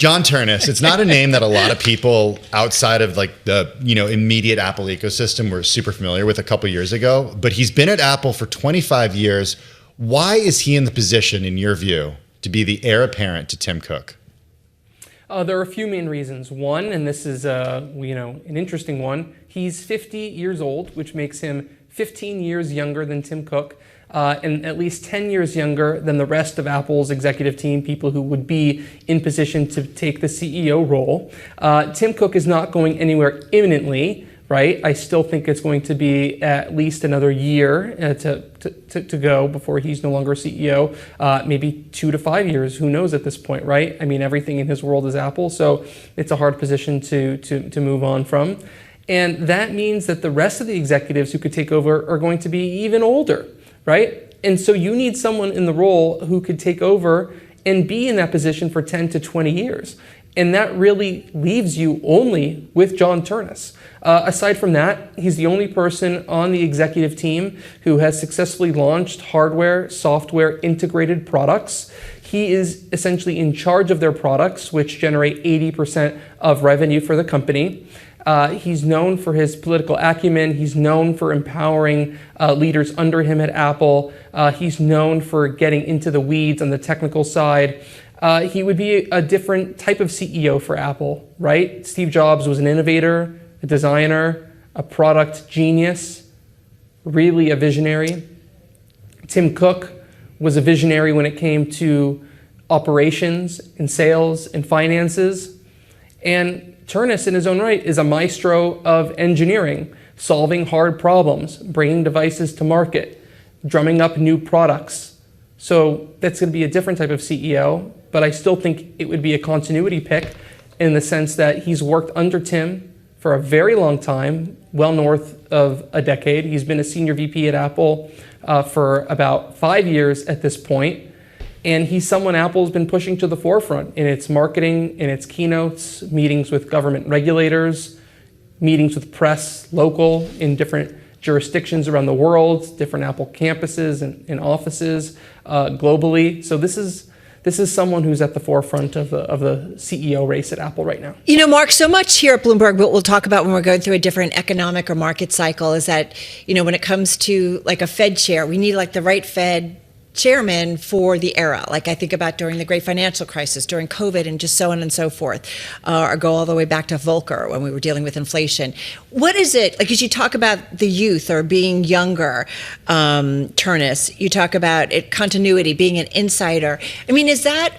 John Ternus. It's not a name that a lot of people outside of like the immediate Apple ecosystem were super familiar with a couple years ago. But he's been at Apple for 25 years. Why is he in the position, in your view, to be the heir apparent to Tim Cook? There are a few main reasons. One, and this is an interesting one, he's 50 years old, which makes him 15 years younger than Tim Cook, and at least 10 years younger than the rest of Apple's executive team, people who would be in position to take the CEO role. Tim Cook is not going anywhere imminently, right? I still think it's going to be at least another year to go before he's no longer CEO, maybe 2 to 5 years, who knows at this point, right? I mean, everything in his world is Apple, so it's a hard position to move on from. And that means that the rest of the executives who could take over are going to be even older, right? And so you need someone in the role who could take over and be in that position for 10 to 20 years. And that really leaves you only with John Ternus. Aside from that, he's the only person on the executive team who has successfully launched hardware, software, integrated products. He is essentially in charge of their products, which generate 80% of revenue for the company. He's known for his political acumen. He's known for empowering leaders under him at Apple. He's known for getting into the weeds on the technical side. He would be a different type of CEO for Apple, right? Steve Jobs was an innovator, a designer, a product genius, really a visionary. Tim Cook was a visionary when it came to operations and sales and finances. And Ternus, in his own right, is a maestro of engineering, solving hard problems, bringing devices to market, drumming up new products. So that's going to be a different type of CEO, but I still think it would be a continuity pick in the sense that he's worked under Tim for a very long time, well north of a decade. He's been a senior VP at Apple for about 5 years at this point. And he's someone Apple's been pushing to the forefront in its marketing, in its keynotes, meetings with government regulators, meetings with press, local, in different jurisdictions around the world, different Apple campuses and offices globally. So this is someone who's at the forefront of the CEO race at Apple right now. You know, Mark, so much here at Bloomberg, what we'll talk about when we're going through a different economic or market cycle is that, when it comes to like a Fed chair, we need like the right Fed chairman for the era. Like I think about during the great financial crisis, during COVID, and just so on and so forth, or go all the way back to Volcker when we were dealing with inflation. What is it, like as you talk about the youth or being younger, Ternus, you talk about continuity, being an insider. I mean, is that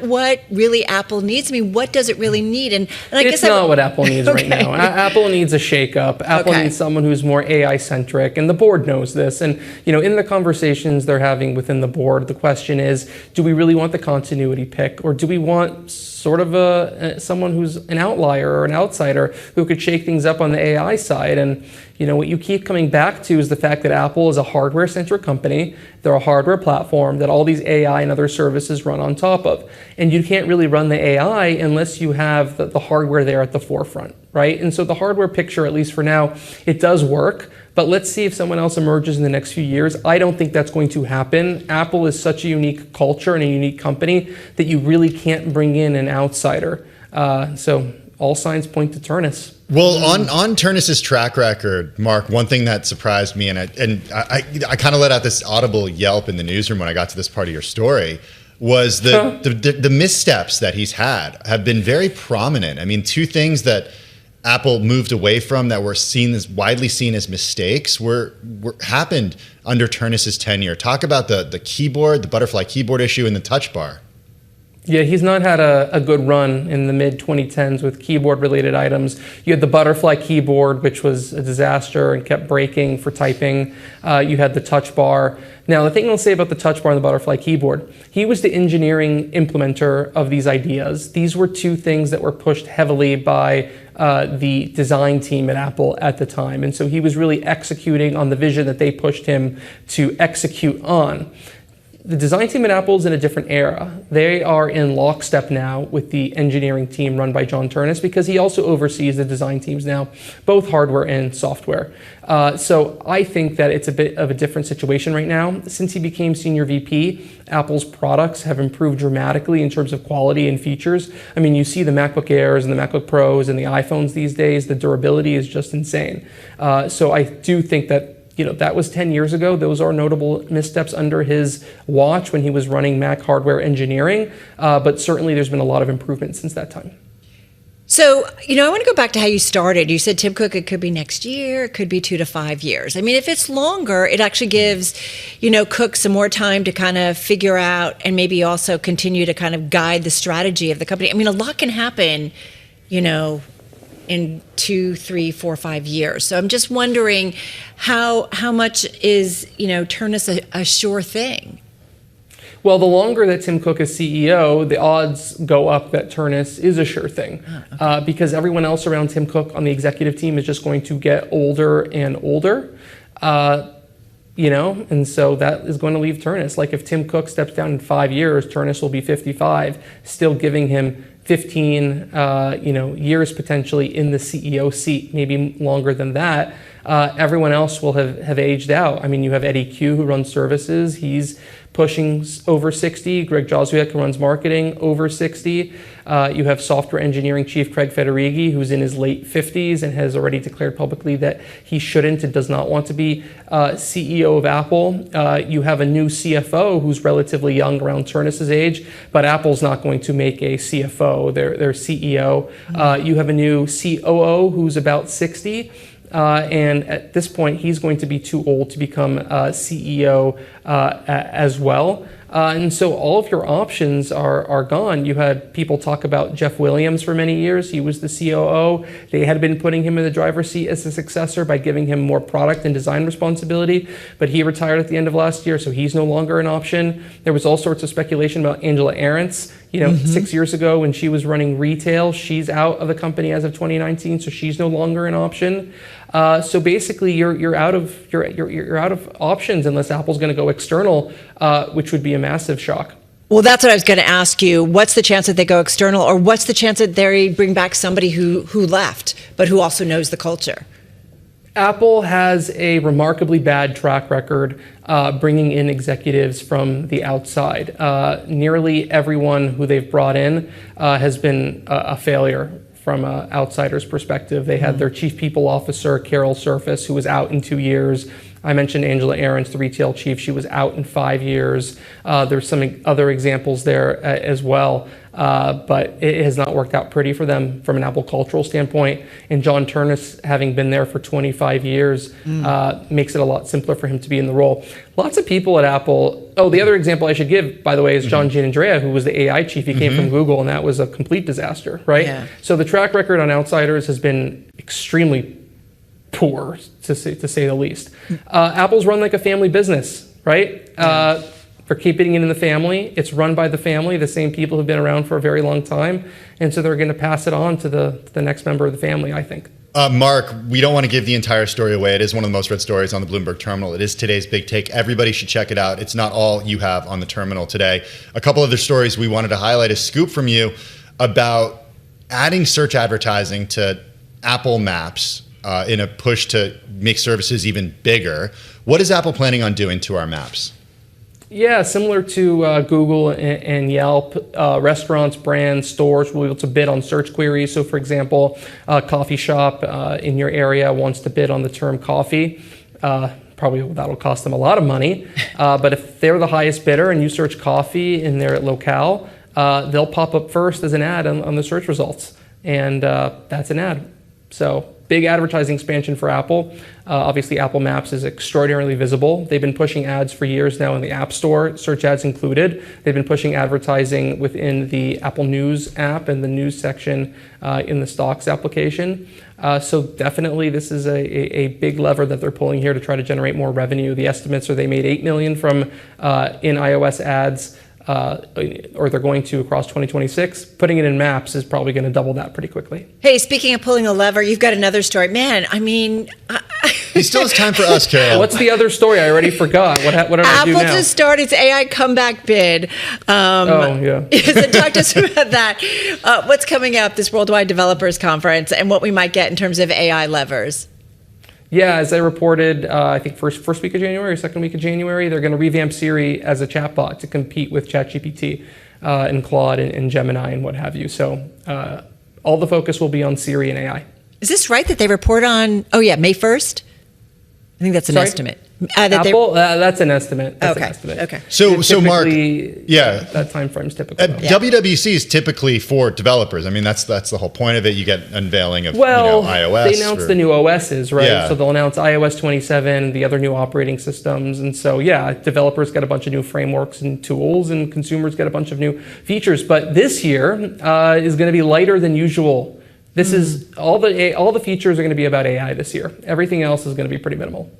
what really Apple needs? I mean, what does it really need? And I guess it's not what Apple needs right now. Apple needs a shakeup. Apple needs someone who's more AI-centric, and the board knows this. And in the conversations they're having within the board, the question is, do we really want the continuity pick, or do we want sort of someone who's an outlier or an outsider who could shake things up on the AI side? And what you keep coming back to is the fact that Apple is a hardware-centric company. They're a hardware platform that all these AI and other services run on top of. And you can't really run the AI unless you have the hardware there at the forefront, right? And so the hardware picture, at least for now, it does work. But let's see if someone else emerges in the next few years. I don't think that's going to happen. Apple is such a unique culture and a unique company that you really can't bring in an outsider. So all signs point to Ternus. Well, on Ternus's track record, Mark, one thing that surprised me, and I kind of let out this audible yelp in the newsroom when I got to this part of your story, was the missteps that he's had have been very prominent. I mean, two things that Apple moved away from that were widely seen as mistakes were happened under Ternus's tenure. Talk about the keyboard, the butterfly keyboard issue, and the touch bar. Yeah, he's not had a good run in the mid-2010s with keyboard-related items. You had the butterfly keyboard, which was a disaster and kept breaking for typing. You had the touch bar. Now, the thing I'll say about the touch bar and the butterfly keyboard, he was the engineering implementer of these ideas. These were two things that were pushed heavily by the design team at Apple at the time. And so he was really executing on the vision that they pushed him to execute on. the design team at Apple is in a different era. They are in lockstep now with the engineering team run by John Ternus, because he also oversees the design teams now, both hardware and software. So I think that it's a bit of a different situation right now. Since he became senior VP, Apple's products have improved dramatically in terms of quality and features. I mean, you see the MacBook Airs and the MacBook Pros and the iPhones these days, the durability is just insane. So I do think that that was 10 years ago. Those are notable missteps under his watch when he was running Mac hardware engineering. But certainly there's been a lot of improvement since that time. So, I want to go back to how you started. You said Tim Cook, it could be next year, it could be 2 to 5 years. I mean, if it's longer, it actually gives, Cook some more time to kind of figure out and maybe also continue to kind of guide the strategy of the company. I mean, a lot can happen, in 2, 3, 4, 5 years. So I'm just wondering how much is, Ternus a sure thing? Well, the longer that Tim Cook is CEO, the odds go up that Ternus is a sure thing. Okay. Because everyone else around Tim Cook on the executive team is just going to get older and older. And so that is going to leave Ternus. Like if Tim Cook steps down in 5 years, Ternus will be 55, still giving him 15 years potentially in the CEO seat, maybe longer than that. Everyone else will have aged out. I mean, you have Eddie Q, who runs services. He's pushing over 60. Greg Joswiak, who runs marketing, over 60. You have software engineering chief Craig Federighi, who's in his late 50s and has already declared publicly that he shouldn't and does not want to be CEO of Apple. You have a new CFO who's relatively young, around Ternus's age, but Apple's not going to make a CFO, their CEO. You have a new COO who's about 60. And at this point, he's going to be too old to become CEO as well. And so all of your options are gone. You had people talk about Jeff Williams for many years. He was the COO. They had been putting him in the driver's seat as a successor by giving him more product and design responsibility, but he retired at the end of last year, so he's no longer an option. There was all sorts of speculation about Angela Ahrendts. 6 years ago when she was running retail, she's out of the company as of 2019, so she's no longer an option. So basically, you're out of options unless Apple's going to go external, which would be a massive shock. Well, that's what I was going to ask you. What's the chance that they go external, or what's the chance that they bring back somebody who left, but who also knows the culture? Apple has a remarkably bad track record bringing in executives from the outside. Nearly everyone who they've brought in has been a failure from an outsider's perspective. They had their chief people officer, Carol Surface, who was out in 2 years. I mentioned Angela Ahrendts, the retail chief. She was out in 5 years. There's some other examples there as well. But it has not worked out pretty for them from an Apple cultural standpoint. And John Ternus, having been there for 25 years, makes it a lot simpler for him to be in the role. Lots of people at Apple. Oh, the other example I should give, by the way, is John Giannandrea, who was the AI chief. He came from Google, and that was a complete disaster, right? Yeah. So the track record on outsiders has been extremely poor, to say the least. Apple's run like a family business, right? They're keeping it in the family. It's run by the family, the same people who've been around for a very long time. And so they're going to pass it on to the next member of the family, I think. Mark, we don't want to give the entire story away. It is one of the most read stories on the Bloomberg terminal. It is today's big take. Everybody should check it out. It's not all you have on the terminal today. A couple other stories we wanted to highlight, a scoop from you about adding search advertising to Apple Maps in a push to make services even bigger. What is Apple planning on doing to our maps? Yeah, similar to Google and Yelp, restaurants, brands, stores will be able to bid on search queries. So for example, a coffee shop in your area wants to bid on the term coffee. Probably that'll cost them a lot of money. But if they're the highest bidder and you search coffee in their locale, they'll pop up first as an ad on the search results. And that's an ad. So big advertising expansion for Apple. Obviously, Apple Maps is extraordinarily visible. They've been pushing ads for years now in the App Store, search ads included. They've been pushing advertising within the Apple News app and the news section in the Stocks application. So definitely this is a big lever that they're pulling here to try to generate more revenue. The estimates are they made $8 million from in iOS ads, or they're going to across 2026. Putting it in Maps is probably going to double that pretty quickly. Hey, speaking of pulling a lever, you've got another story. Man, I mean, He still has time for us, Carol. What's the other story? I already forgot. What did I do Apple now? to start its AI comeback bid. Yeah. So talk to us about that. What's coming up, this Worldwide Developers Conference, and what we might get in terms of AI levers? Yeah, as I reported, I think first week of January or second week of January, they're going to revamp Siri as a chatbot to compete with ChatGPT and Claude and Gemini and what have you. So all the focus will be on Siri and AI. Is this right that they report on, May 1st? I think that's an estimate. Apple, that's an estimate. That's an estimate. Okay. So Mark, yeah, that time frame is typical. WWDC is typically for developers. I mean, that's the whole point of it. You get unveiling of iOS. They announced the new OSs, right? Yeah. So they'll announce iOS 27, the other new operating systems, and so developers get a bunch of new frameworks and tools, and consumers get a bunch of new features. But this year is going to be lighter than usual. This is all the features are going to be about AI this year. Everything else is going to be pretty minimal.